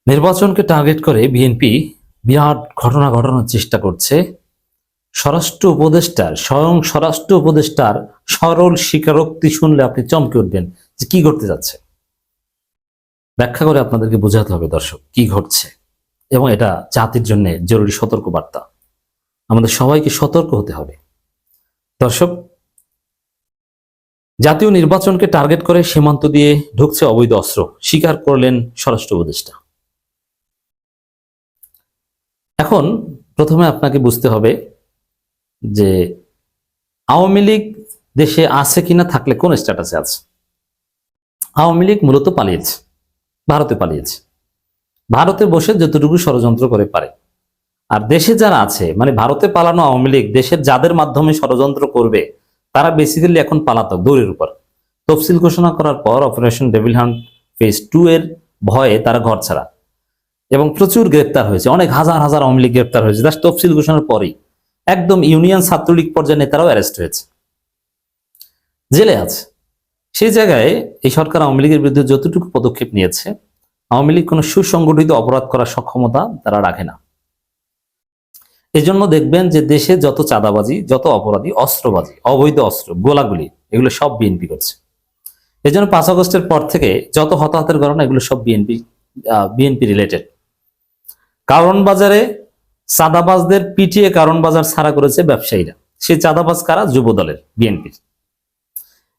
নির্বাচনকে টার্গেট করে বিএনপি বিরাট ঘটনা ঘটানোর চেষ্টা করছে। স্বয়ং স্বরাষ্ট্র উপদেষ্টার সরল স্বীকারোক্তি শুনলে আপনি চমকে উঠবেন যে কি ঘটতে যাচ্ছে। ব্যাখ্যা করে আপনাদেরকে বোঝাতে হবে দর্শক কি ঘটছে, এবং এটা জাতির জন্য জরুরি সতর্ক বার্তা। আমাদের সবাইকে সতর্ক হতে হবে। দর্শক, জাতীয় নির্বাচনকে টার্গেট করে সীমান্ত দিয়ে ঢুকছে অবৈধ অস্ত্র, স্বীকার করলেন স্বরাষ্ট্র উপদেষ্টা। এখন প্রথমে আপনাকে বুঝতে হবে যে আওয়ামী লীগ দেশে আছে কিনা, থাকলে কোন স্ট্যাটাসে আছে। আওয়ামী লীগ মূলত পালিয়েছে, ভারতে পালিয়েছে। ভারতে বসে যতটুকু ষড়যন্ত্র করে পারে। আর দেশে যারা আছে, মানে ভারতে পালানো আওয়ামী লীগ দেশের যাদের মাধ্যমে ষড়যন্ত্র করবে তারা বেসিক্যালি এখন পালাতক, দৌড়ের উপর। তফসিল ঘোষণা করার পর অপারেশন ডেভিল হান্ট ফেজ 2 এর ভয়ে তারা ঘর ছাড়া, এবং প্রচুর গ্রেপ্তার হয়েছে, অনেক হাজার হাজার আওয়ামী লীগ গ্রেপ্তার হয়েছে জাস্ট তফসিল ঘোষণার পরেই। একদম ইউনিয়ন ছাত্রলীগ পর্যায়ে নেতারাও অ্যারেস্ট হয়েছে, জেলে আছে। সেই জায়গায় এই সরকার আওয়ামী লীগের বিরুদ্ধে যতটুকু পদক্ষেপ নিয়েছে, আওয়ামী লীগ কোনো সুসংগঠিত অপরাধ করার সক্ষমতা তারা রাখে না। এজন্য দেখবেন যে দেশে যত চাঁদাবাজি, যত অপরাধী, অস্ত্রবাজি, অবৈধ অস্ত্র, গোলাগুলি, এগুলো সব বিএনপি করছে। এজন্য 5 আগস্টের পর থেকে যত হতাহতের ঘটনা, এগুলো সব বিএনপি রিলেটেড। কারণ বাজারে চাঁদাবাজদের পিটিয়ে কারণ বাজার ছাড়া করেছে ব্যবসায়ীরা। সেই চাঁদাবাজ কারা? যুব দলের, বিএনপির।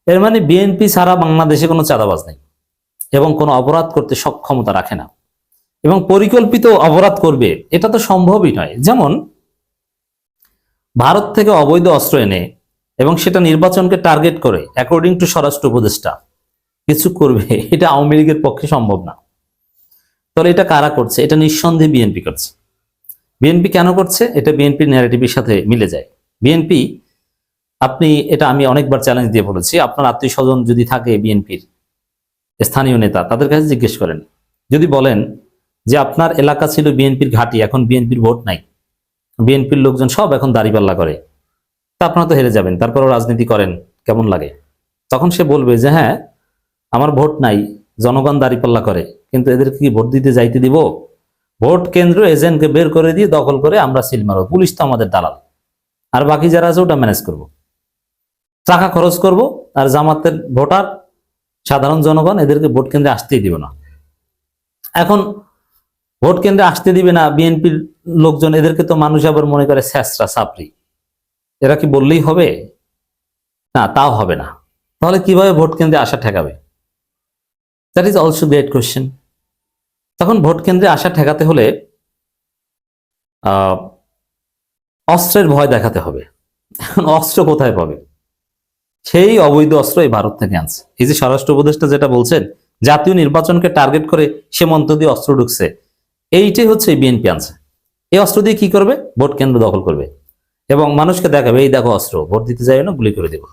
এর মানে বিএনপি ছাড়া বাংলাদেশে কোনো চাঁদাবাজ নেই, এবং কোনো অপরাধ করতে সক্ষমতা রাখে না, এবং পরিকল্পিত অপরাধ করবে এটা তো সম্ভবই নয়। যেমন ভারত থেকে অবৈধ অস্ত্র এনে এবং সেটা নির্বাচনকে টার্গেট করে অ্যাকর্ডিং টু স্বরাষ্ট্র উপদেষ্টা কিছু করবে, এটা আওয়ামী লীগের পক্ষে সম্ভব না। তাহলে এটা কারা করছে? এটা নিঃসন্দেহে বিএনপি করছে। বিএনপি কেন করছে? এটা বিএনপির ন্যারেটিভের সাথে মিলে যায়। বিএনপি, আমি অনেকবার চ্যালেঞ্জ দিয়ে বলেছি, আপনার আত্মীয় স্বজন যদি থাকে বিএনপির স্থানীয় নেতা, তাদের কাছে জিজ্ঞেস করেন। যদি বলেন যে আপনার এলাকা ছিল বিএনপির ঘাঁটি, এখন বিএনপির ভোট নাই, বিএনপির লোকজন সব এখন দাঁড়িপাল্লা করে, তা আপনারা তো হেরে যাবেন, তারপরও রাজনীতি করেন, কেমন লাগে? তখন সে বলবে যে হ্যাঁ, আমার ভোট নাই, জনগণ দাঁড়িপাল্লা করে, কিন্তু এদেরকে কি ভোট দিতে যাইতে দিব? ভোট কেন্দ্র এজেন্টকে বের করে দিয়ে দখল করে আমরা সিল মারব, পুলিশ তো আমাদের দালাল, আর বাকি যারা আছে ওটা ম্যানেজ করব, টাকা খরচ করব, আর জামাতের ভোটার সাধারণ জনগণ এদেরকে ভোট কেন্দ্রে আসতেই দিব না। এখন ভোট কেন্দ্রে আসতে দিবে না বিএনপির লোকজন, এদেরকে তো মানুষ আবার মনে করে স্যাসরা সাপরি, এরা কি বললেই হবে? না, তাও হবে না। তাহলে কিভাবে ভোট কেন্দ্রে আসা ঠেকাবে? That is also great question. তখন ভোট কেন্দ্রে আসা ঠেকাতে হলে অস্ত্রের ভয় দেখাতে হবে। এখন অস্ত্র কোথায় পাবে? সেই অবৈধ অস্ত্র এই ভারত থেকে আনছে। এই যে স্বরাষ্ট্র উপদেষ্টা যেটা বলছেন, জাতীয় নির্বাচনকে টার্গেট করে সীমান্ত দিয়ে অস্ত্র ঢুকছে, এইটাই হচ্ছে বিএনপি আনছে। এই অস্ত্র দিয়ে কি করবে? ভোট কেন্দ্র দখল করবে এবং মানুষকে দেখাবে, এই দেখো অস্ত্র, ভোট দিতে যাবে না, গুলি করে দেব।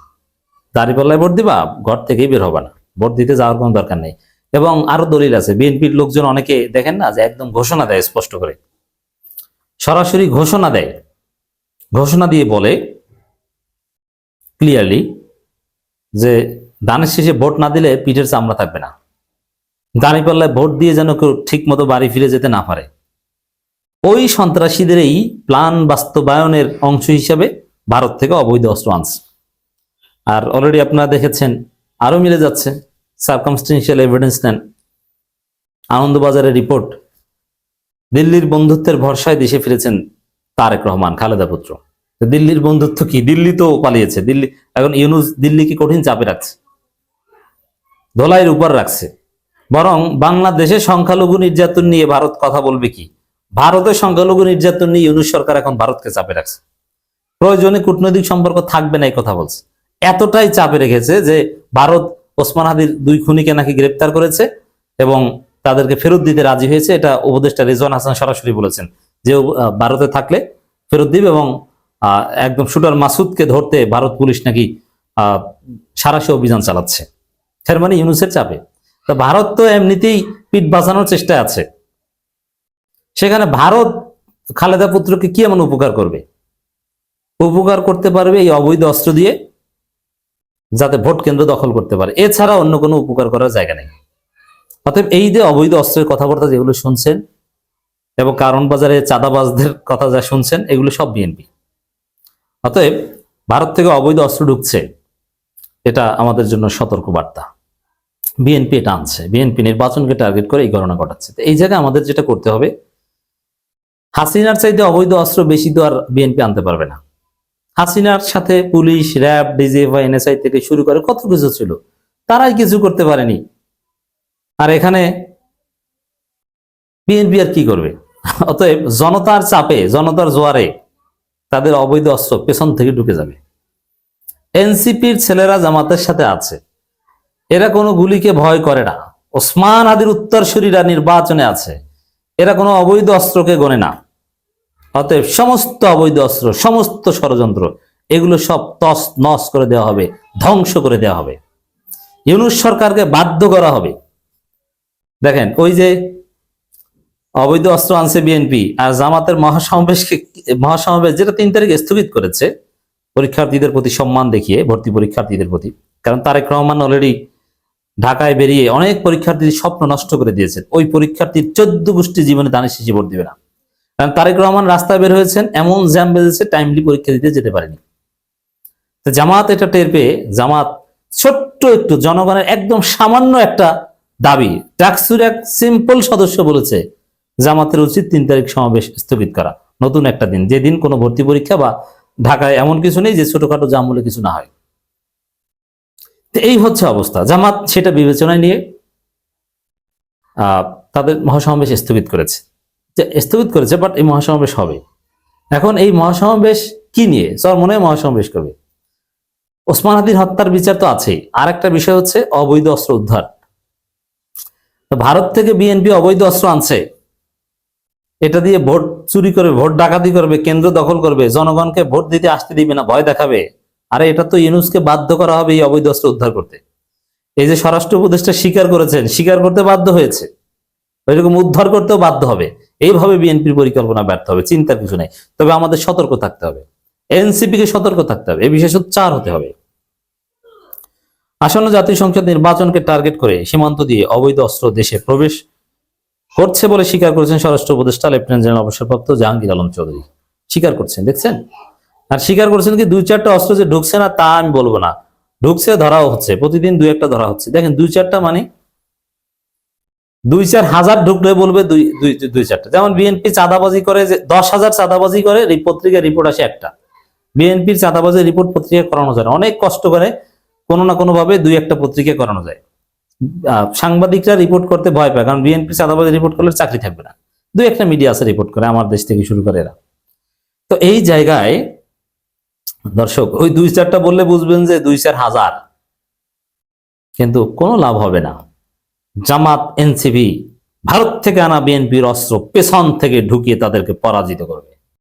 দাঁড়িপাল্লায় ভোট দিবা, ঘর থেকেই বের হবা না, ভোট দিতে যাওয়ার কোনো দরকার নেই। এবং আরো দলিল আছে, বিএনপির লোকজন অনেকে দেখেন না যে একদম ঘোষণা দেয়, স্পষ্ট করে সরাসরি ঘোষণা দেয়, ঘোষণা দিয়ে বলে ক্লিয়ারলি যে দানের শেষে ভোট না দিলে পিঠের চামড়া থাকবে না, দাঁড়িপাল্লায় ভোট দিয়ে যেন কেউ ঠিক মতো বাড়ি ফিরে যেতে না পারে। ওই সন্ত্রাসীদের এই প্ল্যান বাস্তবায়নের অংশ হিসেবে ভারত থেকে অবৈধ অস্ত্র আনছে। আর অলরেডি আপনারা দেখেছেন, আরো মিলে যাচ্ছে। সার্কামস্টেন্সিয়াল এভিডেন্স নেন, আনন্দবাজারের রিপোর্ট, দিল্লির বন্ধুত্বের ভরসায় দেশে ফিরেছেন তারেক রহমান, খালেদা পুত্র। দিল্লির বন্ধুত্ব কি? দিল্লি তো পালিয়েছে। দিল্লি এখন ইউনূস দিল্লিকে কঠিন চাপে রাখছে, ধোলাইয়ের উপর রাখছে। বরং বাংলাদেশে সংখ্যালঘু নির্যাতন নিয়ে ভারত কথা বলবে কি? ভারতের সংখ্যালঘু নির্যাতন নিয়ে ইউনূস সরকার এখন ভারতকে চাপে রাখছে। প্রয়োজনে কূটনৈতিক সম্পর্ক থাকবে না এই কথা বলছে। এতটাই চাপে রেখেছে যে ভারত ওসমান হাদির 2 খুনিকে নাকি গ্রেপ্তার করেছে এবং তাদেরকে ফেরত দিতে রাজি হয়েছে। এটা উপদেষ্টা রেজওয়ান হাসান সরাসরি বলেছেন যে ভারতে থাকলে ফেরত দিবে, এবং একদম শুটার মাসুদকে ধরতে ভারত পুলিশ নাকি সারাশি অভিযান চালাচ্ছে। তার মানে ইউনূসের চাপে। তো ভারত তো এমনিতেই পিঠ বাঁচানোর চেষ্টায় আছে, সেখানে ভারত খালেদা পুত্রকে কি এমন উপকার করবে? উপকার করতে পারবে এই অবৈধ অস্ত্র দিয়ে, যাতে ভোট কেন্দ্র দখল করতে পারে। এছাড়া অন্য কোনো উপকার করার জায়গা নেই। অতএব এই যে অবৈধ অস্ত্রের কথাবার্তা যেগুলো শুনছেন এবং কারণ বাজারে চাঁদাবাজদের কথা যা শুনছেন, এগুলো সব বিএনপি। অতএব ভারত থেকে অবৈধ অস্ত্র ঢুকছে, এটা আমাদের জন্য সতর্ক বার্তা। বিএনপি এটা আনছে, বিএনপি নির্বাচনকে টার্গেট করে এই ঘটনা ঘটাচ্ছে। তো এই জায়গায় আমাদের যেটা করতে হবে, হাসিনার চাইতে অবৈধ অস্ত্র বেশি তো আর বিএনপি আনতে পারবে না। হাসিনার সাথে পুলিশ, র্যাব, ডিজিএফআই, এনএসআই থেকে শুরু করে কত কিছু ছিল, তারাই কিছু করতে পারেনি। আর এখানে বিএনপি আর কি করবে? অতএব জনতার চাপে, জনতার জোয়ারে তাদের অবৈধ অস্ত্র পেছন থেকে ঢুকে যাবে। এনসিপির ছেলেরা জামাতের সাথে আছে, এরা কোনো গুলিকে ভয় করে না। ওসমান হাদির উত্তরসূরিরা নির্বাচনে আছে, এরা কোনো অবৈধ অস্ত্রকে গণে না। অতএব সমস্ত অবৈধ অস্ত্র, সমস্ত ষড়যন্ত্র, এগুলো সব তস নস করে দেওয়া হবে, ধ্বংস করে দেওয়া হবে। ইউনূস সরকারকে বাধ্য করা হবে। দেখেন, ওই যে অবৈধ অস্ত্র আনছে বিএনপি, আর জামাতের মহাসমাবেশ যেটা 3 তারিখে স্থগিত করেছে পরীক্ষার্থীদের প্রতি সম্মান দেখিয়ে, ভর্তি পরীক্ষার্থীদের প্রতি। কারণ তারেক রহমান অলরেডি ঢাকায় বেরিয়ে অনেক পরীক্ষার্থীর স্বপ্ন নষ্ট করে দিয়েছেন। ওই পরীক্ষার্থীর 14 গোষ্ঠী জীবনে দানের শেষে ভোট দিবে না। কারণ তারেক রহমান রাস্তায় বের হয়েছেন, এমন জ্যাম বেঁধেছে, টাইমলি পরীক্ষা দিতে যেতে পারেনি। তো জামাত এটা টের পেয়ে, জামাত ছোট্ট একটু জনগণের একদম সামান্য একটা দাবি, ডাকসুর এক সিম্পল সদস্য বলেছে জামাতের উচিত 3 তারিখ সমাবেশ স্থগিত করা, নতুন একটা দিন, যেদিন কোনো ভর্তি পরীক্ষা বা ঢাকায় এমন কিছু নেই যে ছোটখাটো জাম বলে কিছু না হয়। তো এই হচ্ছে অবস্থা। জামাত সেটা বিবেচনায় নিয়ে তাদের মহাসমাবেশ স্থগিত করেছে, বাট এই মহাসমাবেশ হবে। এখন এই মহাসমাবেশ কি নিয়ে? স্যার মনে হয় মহাসমাবেশ করবে, ওসমান হাদির হত্যার বিচার তো আছেই, আর একটা বিষয় হচ্ছে অবৈধ অস্ত্র উদ্ধার। ভারত থেকে বিএনপি অবৈধ অস্ত্র আনছে, এটা দিয়ে ভোট চুরি করবে, ভোট ডাকাতি করবে, কেন্দ্র দখল করবে, জনগণকে ভোট দিতে আসতে দিবে না, ভয় দেখাবে। আরে এটা তো ইউনূসকে বাধ্য করা হবে এই অবৈধ অস্ত্র উদ্ধার করতে। এই যে স্বরাষ্ট্র উপদেষ্টা স্বীকার করেছেন, স্বীকার করতে বাধ্য হয়েছে, ওইরকম উদ্ধার করতেও বাধ্য হবে। এইভাবে বিএনপির পরিকল্পনা ব্যর্থ হবে, চিন্তার কিছু নাই। তবে আমাদের সতর্ক থাকতে হবে, এনসিপি কে সতর্ক থাকতে হবে, এই বিষয়ে সোচ্চার হতে হবে। আসন্ন জাতীয় সংসদ নির্বাচনকে টার্গেট করে সীমান্ত দিয়ে অবৈধ অস্ত্র দেশে প্রবেশ করছে বলে স্বীকার করেছেন স্বরাষ্ট্র উপদেষ্টা লেফটেন্যান্ট জেনারেল অবসরপ্রাপ্ত জাহাঙ্গীর আলম চৌধুরী। স্বীকার করছেন, দেখছেন? আর স্বীকার করছেন কি 2-4টা অস্ত্র যে ঢুকছে না তা আমি বলবো না, ঢুকছে, ধরাও হচ্ছে, প্রতিদিন 2-1টা ধরা হচ্ছে। দেখেন 2-4টা মানে 2-4 হাজার ঢুকলে বলবে 2-4টা। যেমন বিএনপি চাঁদাবাজি করে, যে 10,000 চাঁদাবাজি করে, পত্রিকায় রিপোর্ট আসে একটা। বিএনপির চাঁদাবাজির রিপোর্ট পত্রিকা করানো যায় না, অনেক কষ্ট করে কোনো না কোনো ভাবে 2-1টা পত্রিকা করানো যায়। সাংবাদিকরা রিপোর্ট করতে ভয় পায়, কারণ বিএনপি চাঁদাবাজি রিপোর্ট করলে চাকরি থাকবে না। 2-1টা মিডিয়া আছে রিপোর্ট করে, আমার দেশ থেকে শুরু করে এরা। তো এই জায়গায় দর্শক, ওই 2-4টা বললে বুঝবেন যে 2-4 হাজার, কিন্তু কোনো লাভ হবে না। জামাত, এনসিপি ভারত থেকে আনা বিএনপির অস্ত্র পেছন থেকে ঢুকিয়ে তাদেরকে পরাজিত করবে।